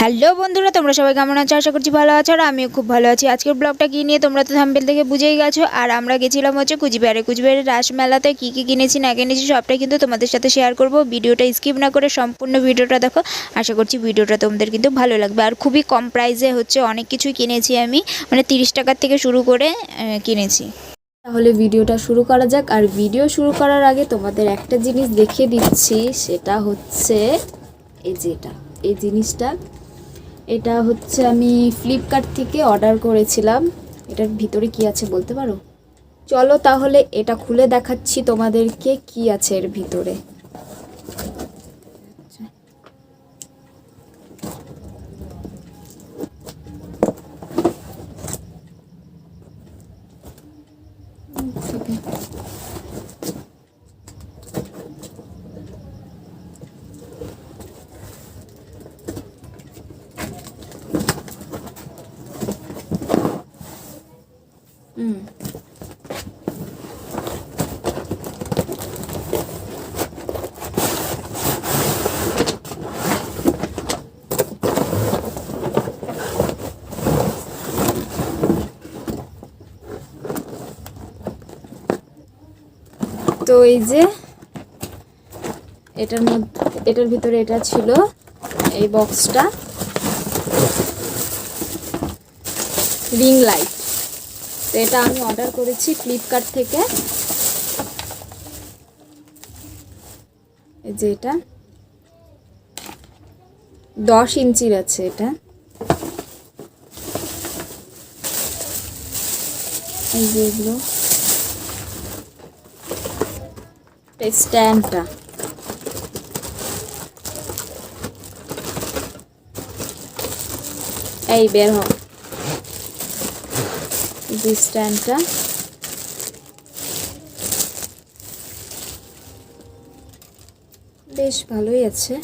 Hello বন্ধুরা, তোমরা সবাই কেমন আছো? আশা করছি ভালো আছো। আর আমিও খুব ভালো আছি। আজকের ব্লগটা কী নিয়ে তোমরা তো থাম্বনেল দেখে বুঝেই গেছো। আর আমরা গেছিলাম হচ্ছে কুচবিহারের রাসমেলাতে। কী কী কিনেছি না কিনেছি সবটাই কিন্তু তোমাদের সাথে শেয়ার করব। ভিডিওটা স্কিপ না করে সম্পূর্ণ ভিডিওটা দেখো। আশা করছি ভিডিওটা তোমাদের কিন্তু ভালো লাগবে। আর খুবই কম প্রাইসে হচ্ছে অনেক কিছুই কিনেছি আমি, মানে 30 টাকার থেকে শুরু করে কিনেছি। তাহলে ভিডিওটা শুরু করা যাক। আর ভিডিও শুরু করার আগে তোমাদের একটা জিনিস দেখিয়ে দিচ্ছি, সেটা হচ্ছে এই জিনিসটা। এটা হচ্ছে আমি ফ্লিপকার্ট থেকে অর্ডার করেছিলাম। এটার ভিতরে কি আছে বলতে পারো? চলো তাহলে এটা খুলে দেখাচ্ছি তোমাদেরকে কি আছে এর ভিতরে। তো এই যে এটার ভিতরে এটা ছিল, এই বক্সটা রিং লাইট। তো এটা আমি অর্ডার করেছি ফ্লিপকার্ট থেকে। এই যে এটা 10 ইঞ্চির আছে। এটা এই যে এগুলো স্ট্যান্ডটা, এই বের হ যে স্ট্যান্ডটা। বেশ ভালোই আছে।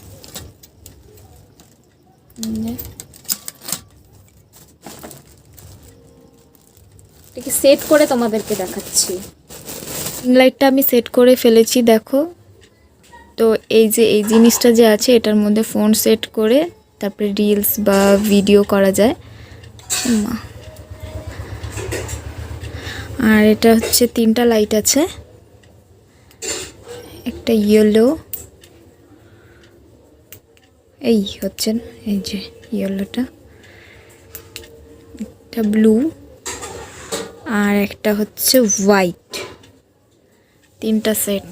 এটাকে সেট করে তোমাদেরকে দেখাচ্ছি। লাইটটা আমি সেট করে ফেলেছি, দেখো। তো এই যে এই জিনিসটা যে আছে, এটার মধ্যে ফোন সেট করে তারপরে রিলস বা ভিডিও করা যায়। আর এটা হচ্ছে 3টা লাইট আছে, একটা ইয়েলো, এই হচ্ছে এই যে ইয়েলোটা, একটা ব্লু, আর একটা হচ্ছে হোয়াইট। 3টা সেট।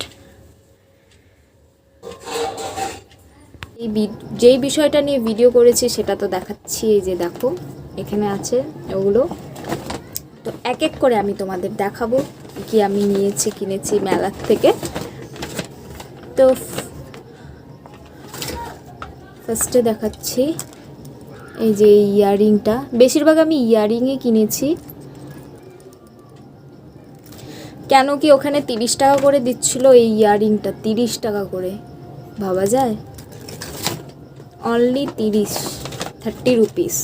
যেই বিষয়টা নিয়ে ভিডিও করেছি সেটা তো দেখাচ্ছি। এই যে দেখো এখানে আছে ওগুলো। তো এক এক করে আমি তোমাদের দেখাবো কি আমি কিনেছি মেলার থেকে। তো ফার্স্টে দেখাচ্ছি এই যে ইয়াররিংটা। বেশিরভাগ আমি ইয়াররিংই কিনেছি, কেন কি ওখানে 30 টাকা করে দিচ্ছিল এই ইয়াররিংটা। 30 টাকা করে, ভাবা যায়? Only 30 rupees.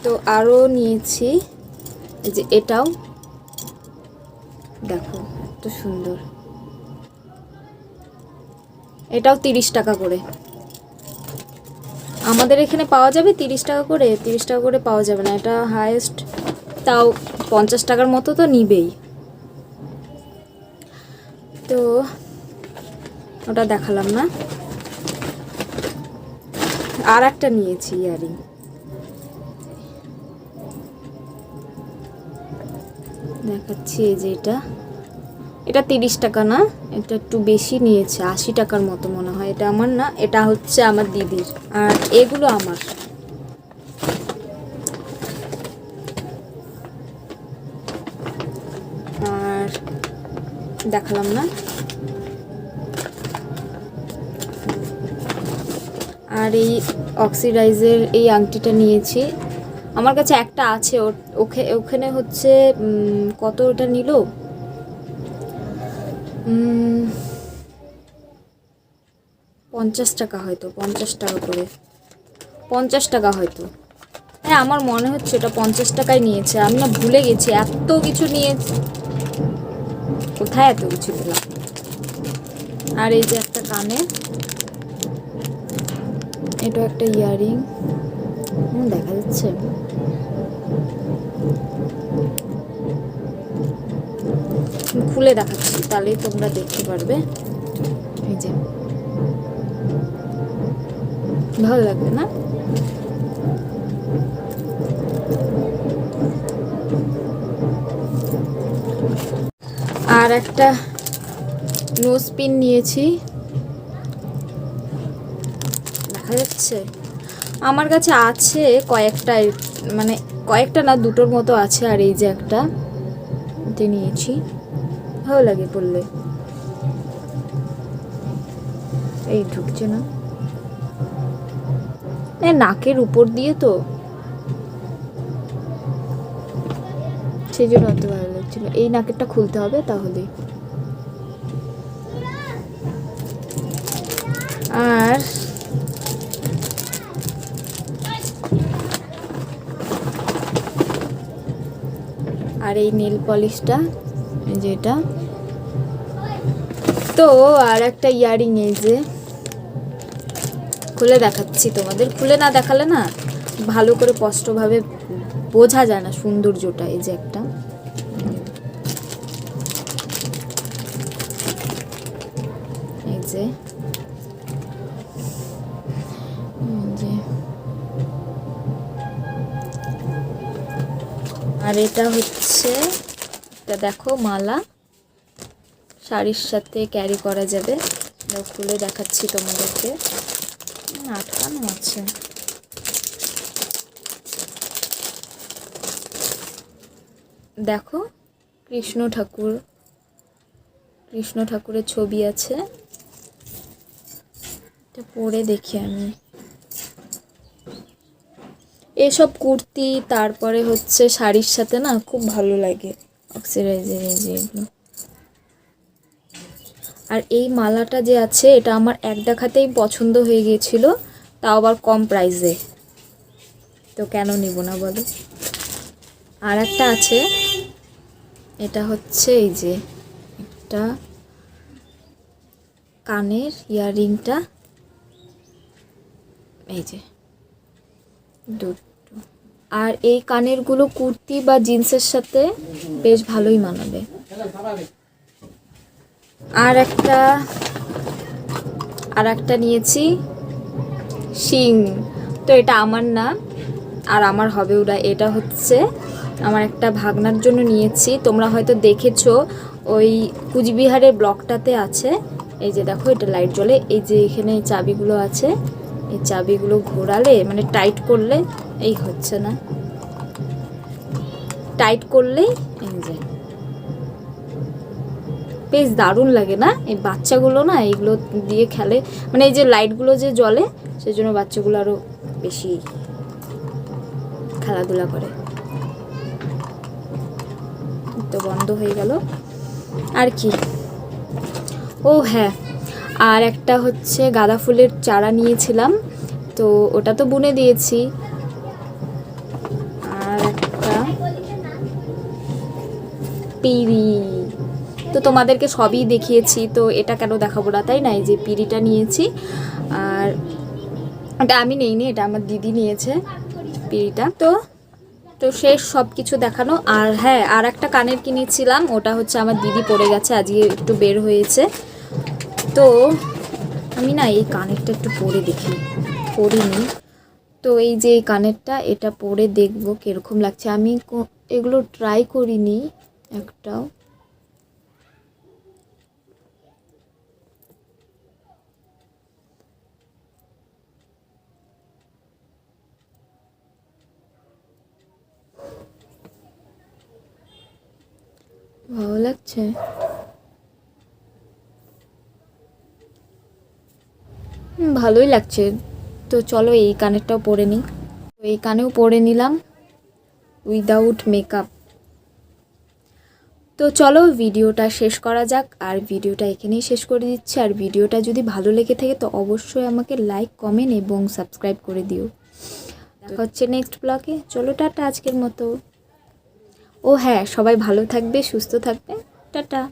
তো আরও নিয়েছি এই যে এটাও, দেখো এত সুন্দর। এটাও 30 টাকা করে। আমাদের এখানে পাওয়া যাবে 30 টাকা করে? 30 টাকা করে পাওয়া যাবে না, এটা হাইয়েস্ট তাও 50 টাকার মতো তো নিবেই। তো ওটা দেখালাম না। আর একটা নিয়েছি ইয়ারিং, দেখাচ্ছি। এই যে এটা 30 টাকা না, এটা একটু বেশি নিয়েছে, 80 টাকার মতো মনে হয়। এটা আমার না, এটা হচ্ছে আমার দিদির। আর এগুলো আমার। আর দেখালাম না। আর এই অক্সিডাইজের এই আংটিটা নিয়েছি। আমার কাছে একটা আছে, ওখানে হচ্ছে কত ওটা নিল, 50 টাকা হয়তো, 50 টাকা করে, 50 টাকা হয়তো। হ্যাঁ আমার মনে হচ্ছে ওটা 50 টাকায় নিয়েছে। আমি না ভুলে গেছি, এত কিছু নিয়েছি, কোথায় এত কিছু পেলাম। আর এই যে একটা কানে, এটা একটা ইয়ারিং, দেখা যাচ্ছে। খুলে দেখাচ্ছি, তাহলেই তোমরা দেখতে পারবে। এই যে, ভালো লাগবে না? আর একটা নোজ পিন নিয়েছি, দেখা যাচ্ছে। আমার কাছে আছে কয়েকটা, মানে কয়েকটা না, দুটোর মতো আছে। আর এই যে একটা নিয়েছি, ভালো লাগে পরলে। এই ঢুকছে না, নাকের উপর দিয়ে তো, সেই জন্য অত ভালো লাগছিল। এই নাকেরটা খুলতে হবে তাহলে। আর এই নেল পলিশটা, যেটা তো। আর একটা ইয়ারিং, এই যে খুলে দেখাচ্ছি তোমাদের। খুলে না দেখালে না ভালো করে স্পষ্টভাবে বোঝা যায় না সৌন্দর্যটা। এই যে একটা, এই যে আর এটা হচ্ছে, এটা দেখো মালা, শাড়ির সাথে ক্যারি করা যাবে। খুলে দেখাচ্ছি তোমাদেরকে, আটকানো আছে। দেখো কৃষ্ণ ঠাকুরের ছবি আছে। এটা পরে দেখি আমি। এসব কুর্তি তারপরে হচ্ছে শাড়ির সাথে না খুব ভালো লাগে, অক্সিডাইজার এই যে এগুলো। আর এই মালাটা যে আছে, এটা আমার এক দেখাতেই পছন্দ হয়ে গিয়েছিল, তাও আবার কম প্রাইসে, তো কেন নিব না বলো। আর একটা আছে, এটা হচ্ছে এই যে একটা কানের ইয়াররিংটা, এই যে দুটো। আর এই কানেরগুলো কুর্তি বা জিন্সের সাথে বেশ ভালোই মানাবে। আর একটা নিয়েছি শিং, তো এটা আমার না, আর আমার হবে ওটা। এটা হচ্ছে আমার একটা ভাগনার জন্য নিয়েছি। তোমরা হয়তো দেখেছো, ওই কুচবিহারের ব্লকটাতে আছে। এই যে দেখো, এটা লাইট জ্বলে। এই যে এখানে এই চাবিগুলো আছে, এই চাবিগুলো ঘোরালে, মানে টাইট করলে, এই হচ্ছে না, টাইট করলেই এই যে বেশ দারুণ লাগে না? এই বাচ্চাগুলো না এইগুলো দিয়ে খেলে, মানে এই যে লাইটগুলো যে জ্বলে, সেই জন্য বাচ্চাগুলো আরও বেশি খেলাধুলা করে। তো বন্ধ হয়ে গেল আর কি। ও হ্যাঁ, আর একটা হচ্ছে গাঁদা ফুলের চারা নিয়েছিলাম, তো ওটা তো বুনে দিয়েছি। আর একটা পিড়ি, তো তোমাদেরকে সবই দেখিয়েছি, তো এটা কেন দেখাবো না, তাই না? এই যে পিড়িটা নিয়েছি, আর এটা আমি নেইনি, এটা আমার দিদি নিয়েছে পিড়িটা। তো শেষ সব কিছু দেখানো। আর হ্যাঁ, আর একটা কানের কিনেছিলাম, ওটা হচ্ছে আমার দিদি পরে গেছে, আজকে একটু বের হয়েছে, তো আমি না এই কানেরটা একটু পরে দেখি, পরিনি। তো এই যে এই কানেরটা, এটা পরে দেখবো কীরকম লাগছে। আমি এগুলো ট্রাই করিনি একটাও। ভালো লাগছে। ভালোই লাগছে। তো চলো এই কানেরটাও পরে নিই। এই কানেও পরে নিলাম উইদাউট মেকআপ। তো চলো ভিডিওটা শেষ করা যাক, আর ভিডিওটা এখানেই শেষ করে দিচ্ছি। আর ভিডিওটা যদি ভালো লেগে থাকে তো অবশ্যই আমাকে লাইক, কমেন্ট এবং সাবস্ক্রাইব করে দিও। দেখা হচ্ছে নেক্সট ব্লগে। চলো টাটা আজকের মতো। ও হ্যাঁ, সবাই ভালো থাকবে, সুস্থ থাকবে। টাটা।